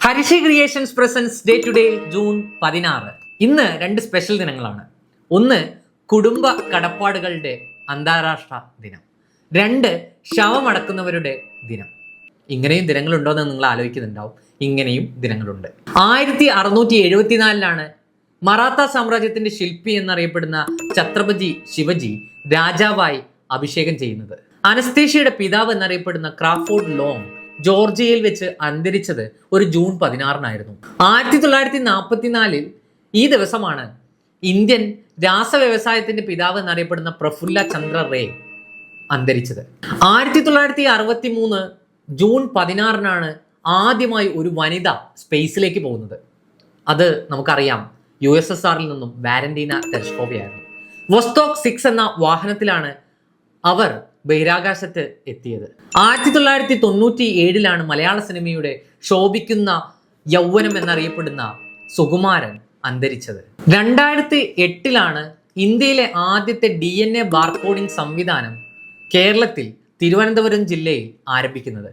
Harisree creations presents day to day June 16. ഇന്ന് രണ്ട് special ദിനങ്ങളാണ്. ഒന്ന്, കുടുംബ കടപ്പാടുകളുടെ അന്താരാഷ്ട്ര ദിനം. രണ്ട്, ശവമടക്കുന്നവരുടെ ദിനം. ഇങ്ങനെയും ദിനങ്ങളുണ്ടോയെന്ന് നിങ്ങൾ ആലോചിക്കുന്നുണ്ടാവും. ഇങ്ങനെയും ദിനങ്ങളുണ്ട്. 1674 മറാത്ത സാമ്രാജ്യത്തിന്റെ ശില്പി എന്നറിയപ്പെടുന്ന ഛത്രപതി ശിവജി രാജാവായി അഭിഷേകം ചെയ്യുന്നത്. അനസ്തേഷ്യയുടെ പിതാവ് എന്നറിയപ്പെടുന്ന ക്രാഫോർഡ് ലോങ് ജോർജിയയിൽ വെച്ച് അന്തരിച്ചത് ഒരു ജൂൺ 16 1944 ഈ ദിവസമാണ് ഇന്ത്യൻ രാസവ്യവസായത്തിന്റെ പിതാവ് എന്നറിയപ്പെടുന്ന പ്രഫുല്ല ചന്ദ്ര റേ അന്തരിച്ചത്. 1963 ജൂൺ 16 ആദ്യമായി ഒരു വനിത സ്പേസിലേക്ക് പോകുന്നത്. അത് നമുക്കറിയാം, USSRൽ നിന്നും വാലന്റീന ടെർഷ്കോവയായിരുന്നു. വോസ്റ്റോക്ക് 6 എന്ന വാഹനത്തിലാണ് അവർ ബഹിരാകാശത്ത് എത്തിയത്. 1997 മലയാള സിനിമയുടെ ശോഭിക്കുന്ന യൗവനം എന്നറിയപ്പെടുന്ന സുകുമാരൻ അന്തരിച്ചത്. 2008 ഇന്ത്യയിലെ ആദ്യത്തെ DNA ബാർകോഡിംഗ് സംവിധാനം കേരളത്തിൽ തിരുവനന്തപുരം ജില്ലയിൽ ആരംഭിക്കുന്നത്.